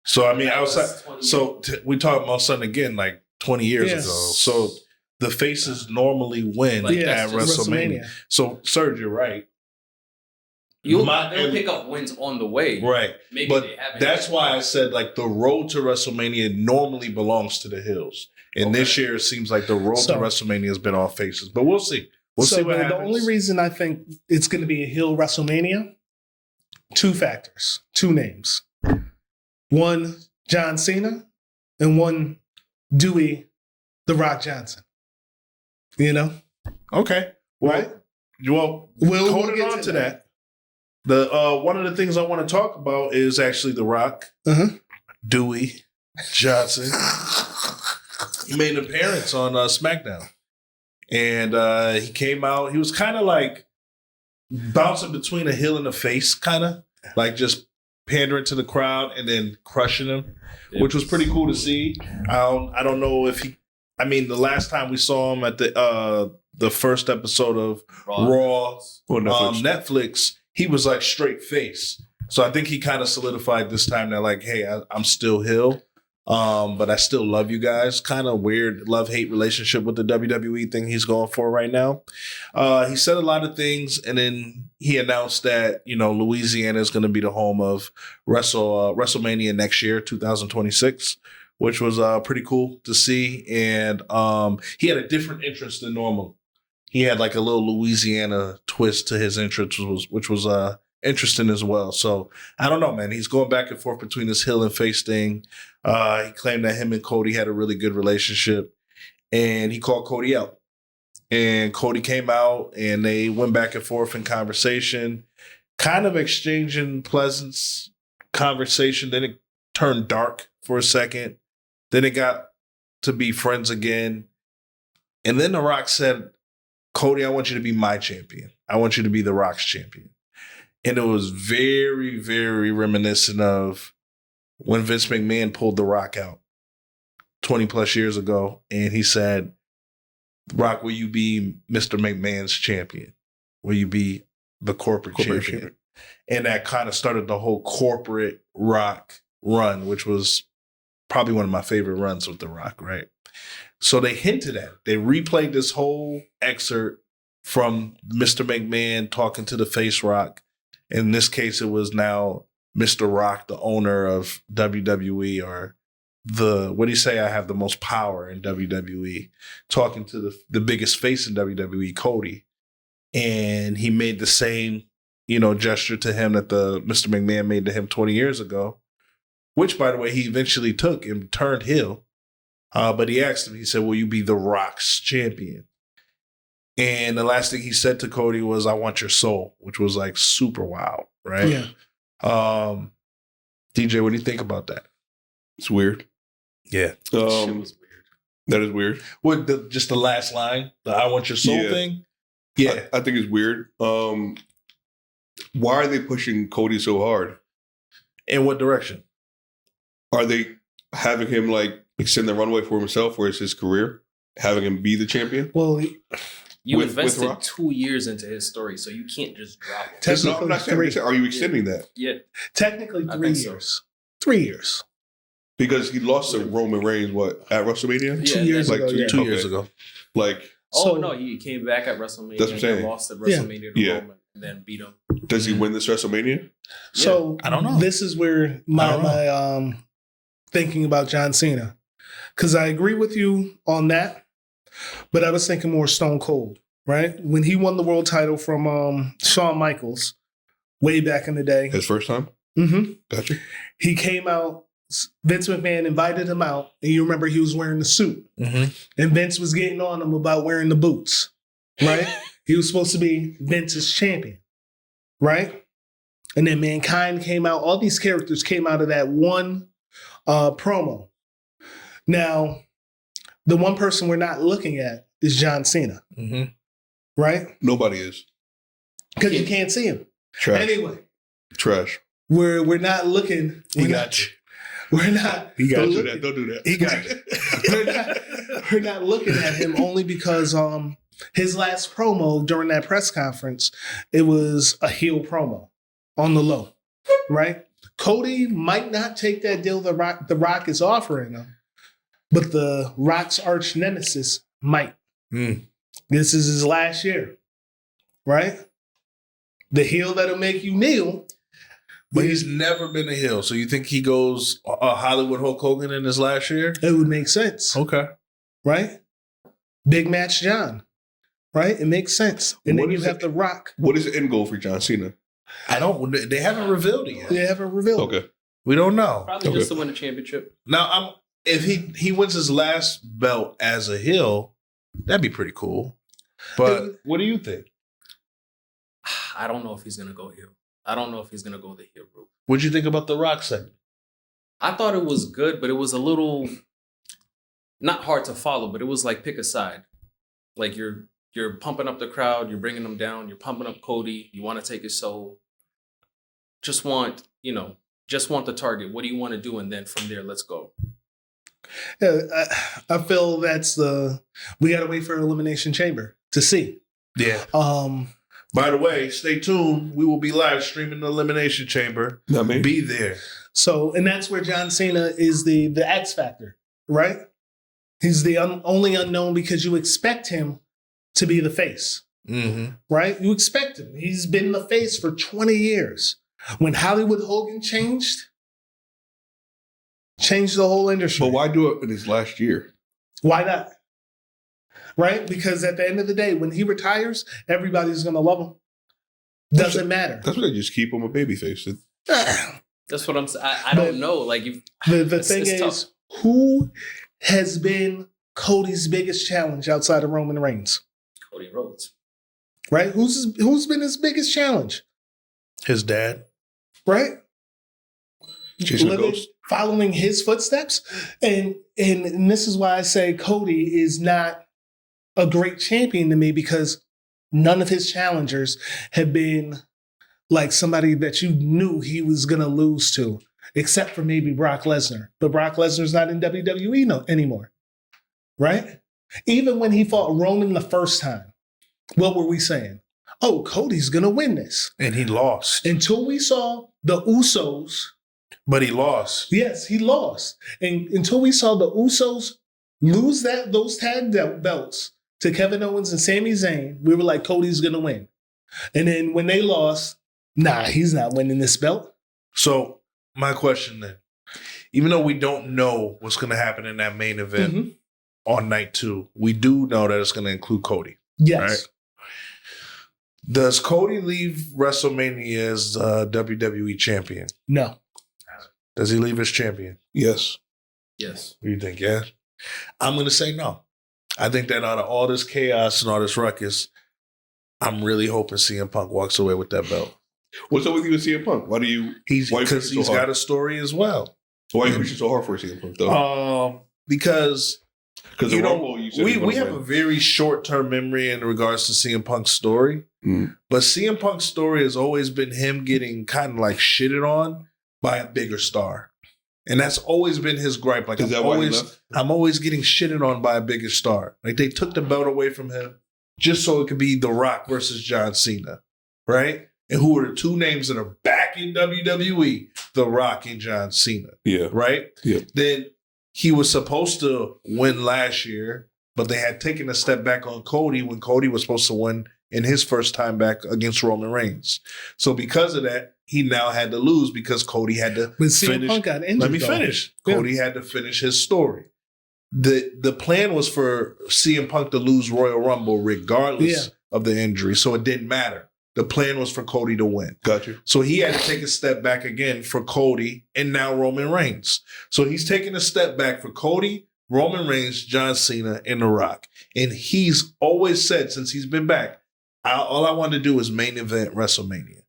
So I mean, That was outside. 20 So we talked about something again like 20 years Yeah. ago. So the faces normally win Like, at that's just WrestleMania. So Serge, you're right. They'll and- pick up wins on the way. Right. Maybe But they haven't. that's why I said like the road to WrestleMania normally belongs to the Hills. And this year it seems like the road to So- WrestleMania has been all faces. But we'll see. We'll see what the happens. only reason I think it's going to be a heel WrestleMania, two factors, two names. One, John Cena, and one, Dewey, The Rock Johnson. You know? Okay. Well, Right? Well, We'll holding get on to to that. The one of the things I want to talk about is actually The Rock, Uh-huh. Dewey Johnson. He made an appearance on SmackDown, and he came out. He was kind of like bouncing between a heel and a face, kind of like just pandering to the crowd and then crushing him, which was pretty cool to see. I don't know if he. I mean, the last time we saw him at the first episode of Raw on Netflix, he was like straight face. So I think he kind of solidified this time that like, hey, I'm still heel, but I still love you guys. Kind of weird love-hate relationship with the WWE thing he's going for right now. He said a lot of things, and then he announced that, you know, Louisiana is going to be the home of WrestleMania next year, 2026, which was pretty cool to see. And he had a different interest than normal. He had like a little Louisiana twist to his interest, which was interesting as well. So I don't know, man. He's going back and forth between this heel and face thing. He claimed that him and Cody had a really good relationship, and he called Cody out. And Cody came out, and they went back and forth in conversation, kind of exchanging pleasant conversation. Then it turned dark for a second. Then it got to be friends again. And then The Rock said, Cody, I want you to be my champion. I want you to be The Rock's champion. And it was very, very reminiscent of when Vince McMahon pulled The Rock out 20 plus years ago. And he said, Rock, will you be Mr. McMahon's champion? Will you be the corporate champion? And that kind of started the whole corporate Rock run, which was probably one of my favorite runs with The Rock, right? So they hinted at it. They replayed this whole excerpt from Mr. McMahon talking to the face Rock. In this case, it was now Mr. Rock, the owner of WWE, or what do you say? I have the most power in WWE, talking to the biggest face in WWE, Cody. And he made the same, you know, gesture to him that the Mr. McMahon made to him 20 years ago, which, by the way, he eventually took and turned heel. But he asked him, he said, will you be The Rock's champion? And the last thing he said to Cody was, I want your soul, which was like super wild, right? Yeah. DJ, what do you think about that? It's weird. Yeah. Shit was weird. That is weird. What, just the last line, the I want your soul thing? Yeah. I think it's weird. Why are they pushing Cody so hard? In what direction? Are they having him like extend the runway for himself, where it's his career, having him be the champion? Well, You with invested Rock? 2 years into his story, so you can't just drop it. Technically, No, I'm not saying. I'm just saying, are you extending that? Yeah. technically I 3 think so. years. 3 years. Because he lost to Roman Reigns, at WrestleMania? Yeah, 2 years like ago. two- Yeah. 2 years ago. Like, Oh So- no, he came back at WrestleMania. That's what I'm saying. And lost at WrestleMania to Yeah. Roman, and then beat him. does he win this WrestleMania? So I don't know. This is where my thinking about John Cena, because I agree with you on that, but I was thinking more Stone Cold, right? When he won the world title from Shawn Michaels way back in the day, His first time? Gotcha. he came out. Vince McMahon invited him out, and you remember he was wearing the suit, Mm-hmm. and Vince was getting on him about wearing the boots, right? He was supposed to be Vince's champion, right? And then Mankind came out. All these characters came out of that one promo. Now, the one person we're not looking at is John Cena, Mm-hmm. right? Nobody is. Because you can't see him. Trash. Anyway, Trash. we're not looking. He we're got not- you. We're not. He got Don't you. do that. Don't do that. He got you. we're not looking at him only because his last promo during that press conference, it was a heel promo on the low, right? Cody might not take that deal the Rock is offering him, but the Rock's arch nemesis might. Mm. This is his last year, right? The heel that'll make you kneel. But he's never been a heel. So you think he goes Hollywood Hulk Hogan in his last year? It would make sense, Okay. right? Big Match John, right? It makes sense. And What then you is have it? The Rock. What is the end goal for John Cena? I don't. They haven't revealed it yet. They haven't revealed. Okay. We don't know. Probably Okay. just to win a championship. Now, if he wins his last belt as a heel, that'd be pretty cool. But what do you think? I don't know if he's gonna go heel. I don't know if he's gonna go the heel route. What'd you think about the Rock segment? I thought it was good, but it was a little not hard to follow. But it was like pick a side. Like you're pumping up the crowd, you're bringing them down, you're pumping up Cody. You want to take his soul. Just want the target. What do you want to do? And then from there, let's go. Yeah, I feel we got to wait for Elimination Chamber to see. Yeah. Um, By the way, stay tuned. We will be live streaming the Elimination Chamber. Not me. Be there. So, and that's where John Cena is the X factor, right? He's the only unknown because you expect him to be the face, Mm-hmm. right? You expect him. He's been the face for 20 years. When Hollywood Hogan changed the whole industry. But why do it in his last year? Why not? Right? Because at the end of the day, when he retires, everybody's going to love him. Doesn't matter. That's why they just keep him a babyface. That's what I'm saying. I don't know. Like, The thing is, tough. who has been Cody's biggest challenge outside of Roman Reigns? Cody Rhodes. Right? Who's been his biggest challenge? His dad. Right? Chasing a ghost. Following his footsteps. And this is why I say Cody is not a great champion to me, because none of his challengers have been like somebody that you knew he was going to lose to, except for maybe Brock Lesnar. But Brock Lesnar's not in WWE anymore, right? Even when he fought Roman the first time, what were we saying? Oh, Cody's going to win this. And he lost. Until we saw the Usos. But he lost. Yes, he lost. And until we saw the Usos lose those tag belts to Kevin Owens and Sami Zayn, we were like, Cody's going to win. And then when they lost, nah, he's not winning this belt. So my question then, even though we don't know what's going to happen in that main event on night 2, we do know that it's going to include Cody. Yes. Right? Does Cody leave WrestleMania as WWE champion? No. Does he leave as champion? Yes. Yes. What do you think? Yeah. I'm going to say no. I think that out of all this chaos and all this ruckus, I'm really hoping CM Punk walks away with that belt. What's up with you and CM Punk? Why you Because he's got a story as well. So why are you pushing so hard for CM Punk though? Because the Rumble, you said we have a very short-term memory in regards to CM Punk's story. Mm. But CM Punk's story has always been him getting kind of like shitted on by a bigger star. And that's always been his gripe. Like, Is that why he left? I'm always getting shitted on by a bigger star. Like, they took the belt away from him just so it could be The Rock versus John Cena, right? And who are the two names that are back in WWE? The Rock and John Cena, Yeah. right? Yeah. Then he was supposed to win last year, but they had taken a step back on Cody when Cody was supposed to win in his first time back against Roman Reigns. So because of that, he now had to lose because Cody had to When CM finish. Punk got injured, Let me though. finish. Yeah. Cody had to finish his story. The plan was for CM Punk to lose Royal Rumble regardless of the injury, so it didn't matter. The plan was for Cody to win. Got you. So he had to take a step back again for Cody and now Roman Reigns. So he's taking a step back for Cody, Roman Reigns, John Cena, and The Rock. And he's always said since he's been back, all I want to do is main event WrestleMania.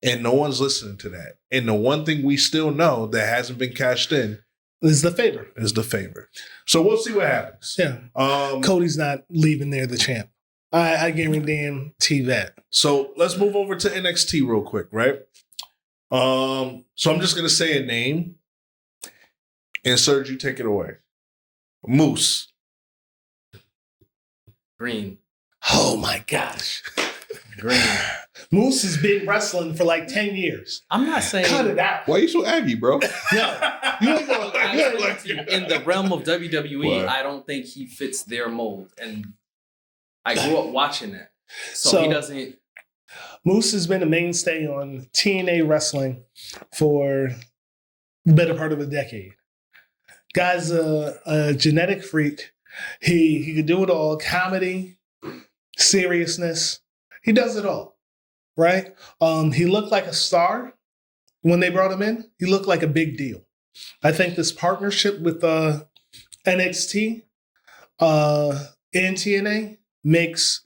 And no one's listening to that. And the one thing we still know that hasn't been cashed in is the favor. is the favor. So we'll see what happens. Yeah. Cody's not leaving there the champ. I guarantee that. So let's move over to NXT real quick, right? So I'm just going to say a name. And Serge, you take it away. Moose. Green. Oh my gosh. Green. Moose has been wrestling for like 10 years. I'm not saying Cut it out. Why are you so aggy, bro? No. You ain't gonna, in the realm of WWE, Why? I don't think he fits their mold. And I grew up watching that. So So- he doesn't. Moose has been a mainstay on TNA wrestling for the better part of a decade. Guy's a genetic freak. He could do it all. Comedy, seriousness. He does it all, right? He looked like a star when they brought him in. He looked like a big deal. I think this partnership with NXT and TNA makes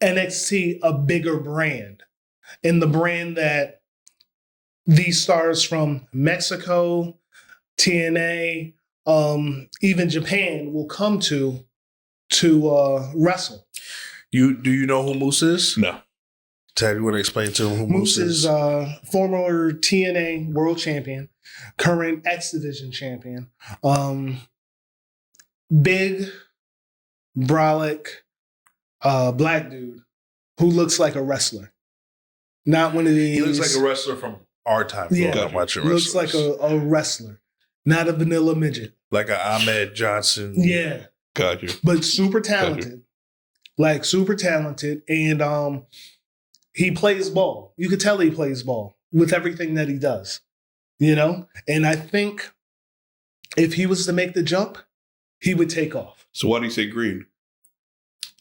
NXT a bigger brand, and the brand that these stars from Mexico, TNA, even Japan will come to wrestle. Do you know who Moose is? No. Tab, you want to explain to him who Moose Moose is? is former TNA world champion. current X Division champion. Big, brolic, black dude who looks like a wrestler. Not one of these. He looks like a wrestler from our time. Yeah, I'm watching looks wrestlers. like a wrestler, not a vanilla midget. Like a Ahmed Johnson. Yeah, Got you. but super talented, like super talented, and he plays ball. You could tell he plays ball with everything that he does, And I think if he was to make the jump, he would take off. So why do you say green?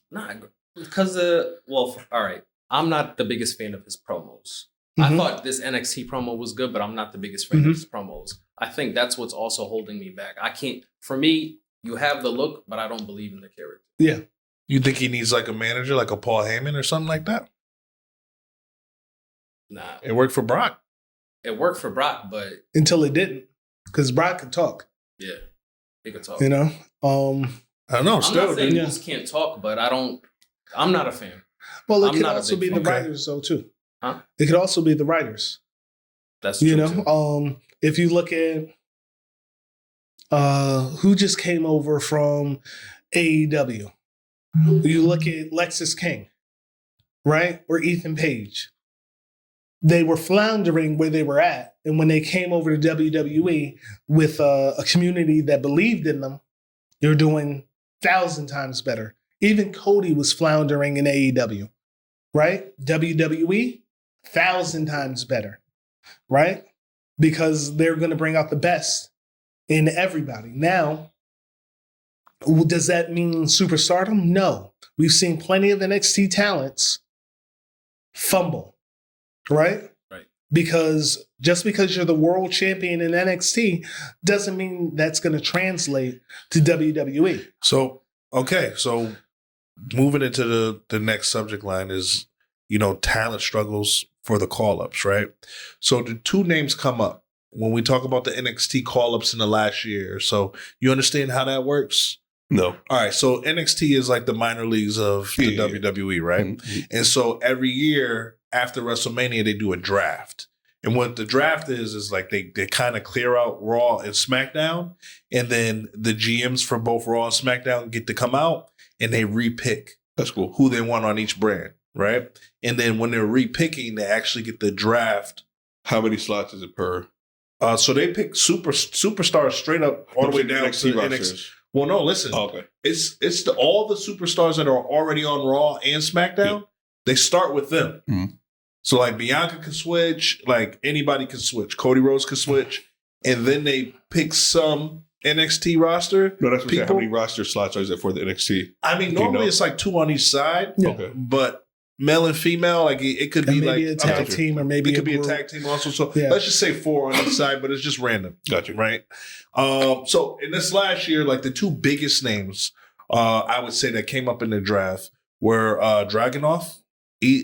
Nah, because all right. I'm not the biggest fan of his promos. Mhm. I thought this NXT promo was good, but I'm not the biggest fan of his promos. I think that's what's also holding me back. I can't. For me, you have the look, but I don't believe in the character. Yeah, You think he needs like a manager, like a Paul Heyman or something like that? Nah, It worked for Brock. it worked for Brock, but until it didn't, because Brock could talk. yeah, he could talk. I don't know. I don't know. I'm Still, not saying dude. he just can't talk, but I'm not a fan. Well, it I'm could not a also big be the fan. writers, though, too. Huh? It could also be the writers. That's true. Too. If you look at who just came over from AEW, you look at Lexis King, right? Or Ethan Page. They were floundering where they were at. And when they came over to WWE with a community that believed in them, they were doing 1,000 times better. Even Cody was floundering in AEW, right? WWE, 1,000 times better, right? Because they're going to bring out the best in everybody. Now, does that mean superstardom? No. We've seen plenty of NXT talents fumble, right? Right. Because just because you're the world champion in NXT doesn't mean that's going to translate to WWE. So, okay. So moving into the next subject line is, talent struggles for the call-ups, right? So the two names come up when we talk about the NXT call-ups in the last year. So you understand how that works? No. All right. So NXT is like the minor leagues of the WWE, right? Mm-hmm. And so every year after WrestleMania, they do a draft. And what the draft is like they kind of clear out Raw and SmackDown. And then the GMs for both Raw and SmackDown get to come out and they repick. That's cool. Who they want on each brand, right? And then when they're repicking, they actually get the draft. How many slots is it per? So they pick superstars straight up all the way down to NXT. Well, no, listen. Oh, okay. It's all the superstars that are already on Raw and SmackDown. Yeah. They start with them. Mm-hmm. So like Bianca can switch, like anybody can switch. Cody Rhodes can switch, and then they pick some NXT roster. No, that's what how many roster slots is it for the NXT? I mean, normally it's like 2 on each side. Yeah. Okay. But male and female, like it could be like a tag team, or maybe it could be a tag team also. So yeah. Let's just say 4 on each side, but it's just random. Gotcha. Right. So in this last year, like the two biggest names, I would say that came up in the draft were Dragunov.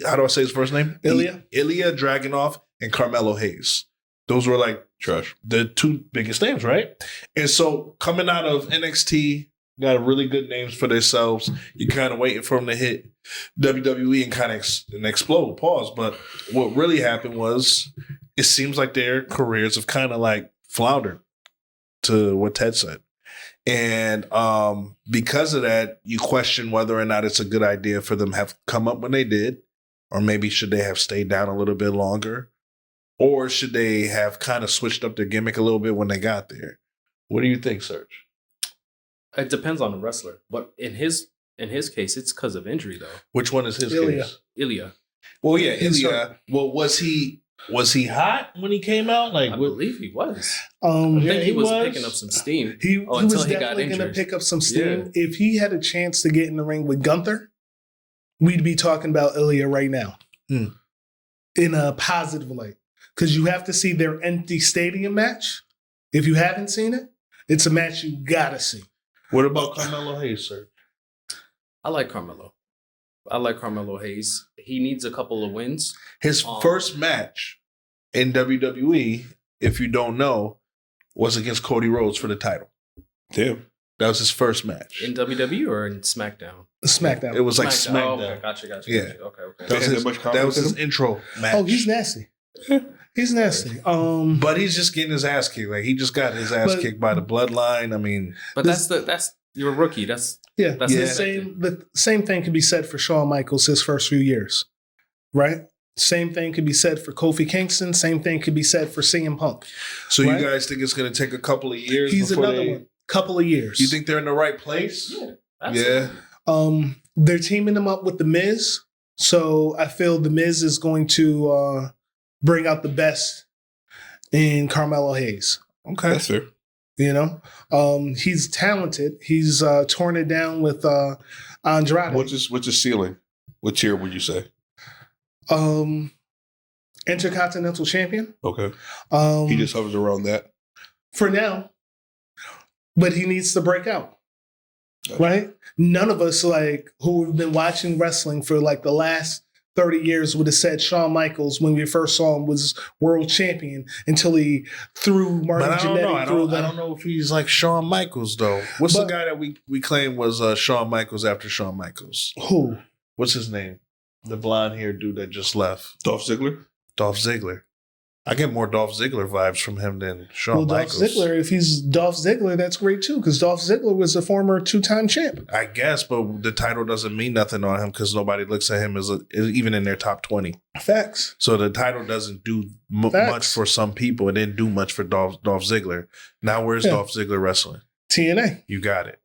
How do I say his first name? Ilya Dragunov and Carmelo Hayes. Those were like trash. The two biggest names, right? And so coming out of NXT, got really good names for themselves. You're kind of waiting for them to hit WWE and kind of explode. Pause. But what really happened was it seems like their careers have kind of like floundered, to what Ted said. And because of that, you question whether or not it's a good idea for them to have come up when they did, or maybe should they have stayed down a little bit longer, or should they have kind of switched up their gimmick a little bit when they got there? What do you think, Serge? It depends on the wrestler, but in his case, it's because of injury though. Which one is his Ilya. case? Ilya. Well, yeah, Ilya. Well, was he hot when he came out? Like, I believe he was. I think he was picking up some steam. He was until he definitely got going to injured. pick up some steam. Yeah. If he had a chance to get in the ring with Gunther, we'd be talking about Ilya right now in a positive light. Because you have to see their empty stadium match. If you haven't seen it, it's a match you gotta see. What about Carmelo Hayes, sir? I like Carmelo. Hayes. He needs a couple of wins. His first match in WWE, if you don't know, was against Cody Rhodes for the title. Damn. That was his first match. In WWE or in SmackDown? SmackDown. It was like SmackDown. Oh, okay. Gotcha. Yeah. Okay. That was his intro match. Oh, he's nasty. He's nasty. But he's just getting his ass kicked. Like he just got his ass kicked by the bloodline. I mean, But that's you're a rookie. That's yeah. that's The expected. the same thing could be said for Shawn Michaels his first few years, right? Same thing could be said for Kofi Kingston. Same thing could be said for CM Punk. so Right? you guys think it's going to take a couple of years? He's before another one. Couple of years. You think they're in the right place? Yeah, Yeah. absolutely. They're teaming him up with The Miz. So I feel The Miz is going to bring out the best in Carmelo Hayes. Okay. That's fair. You know, he's talented. He's torn it down with Andrade. What's his ceiling? What tier would you say? Intercontinental champion. Okay. Um, He just hovers around that. for now, but he needs to break out. Gotcha. Right? None of us who have been watching wrestling for the last 30 years would have said Shawn Michaels when we first saw him was world champion until he threw Marty But I don't know. Jannetty I through don't know if he's like Shawn Michaels though. What's the guy that we claim was Shawn Michaels after Shawn Michaels? Who? What's his name? The blonde haired dude that just left. Dolph Ziggler? Dolph Ziggler. I get more Dolph Ziggler vibes from him than Shawn Well, Dolph Michaels. Ziggler, if he's Dolph Ziggler, that's great too, because Dolph Ziggler was a former 2-time champ. I guess, but the title doesn't mean nothing on him because nobody looks at him as even in their top 20. Facts. So the title doesn't do much Facts. for some people. It didn't do much for Dolph Ziggler. Now where's Yeah. Dolph Ziggler wrestling? TNA. You got it.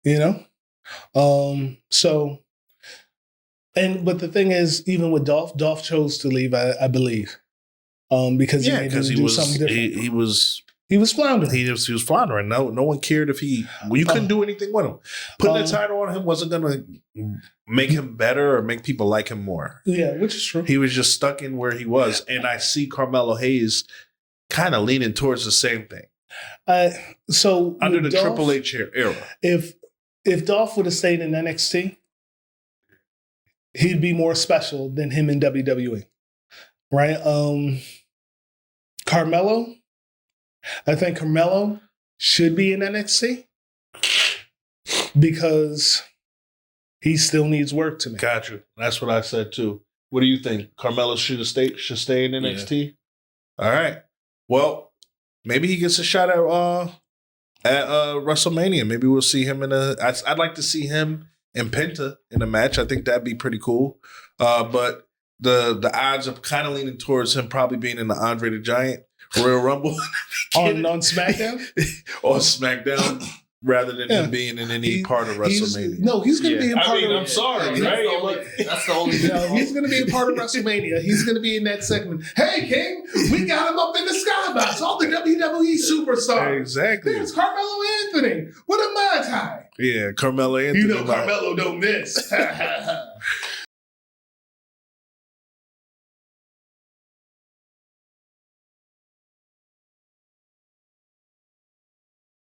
You know? But the thing is, even with Dolph chose to leave, I believe. Because he Yeah, needed because to he do was something different. he was floundering. he was floundering. No one cared if you couldn't do anything with him. Putting the title on him wasn't gonna make him better or make people like him more. Yeah, which is true. He was just stuck in where he was. And I see Carmelo Hayes kind of leaning towards the same thing. So Under with the Dolph, Triple H era. if Dolph would have stayed in NXT, he'd be more special than him in WWE. Right? Carmelo, I think Carmelo should be in NXT because he still needs work to make. Got you. That's what I said too. What do you think? Carmelo should stay in NXT? All right. Well, maybe he gets a shot at WrestleMania. Maybe we'll see him I'd like to see him and Penta in a match. I think that'd be pretty cool. But the odds are kind of leaning towards him probably being in the Andre the Giant Royal Rumble on SmackDown? or SmackDown rather than him being in any part of WrestleMania. He's going to be a part of. I'm sorry, right? That's the only. No, he's going to be a part of WrestleMania. He's going to be in that segment. Hey, King, we got him up in the skybox. All the WWE superstars. Exactly. There's Carmelo Anthony. What a Mai Tai. Yeah, Carmelo Anthony. You know Carmelo don't miss.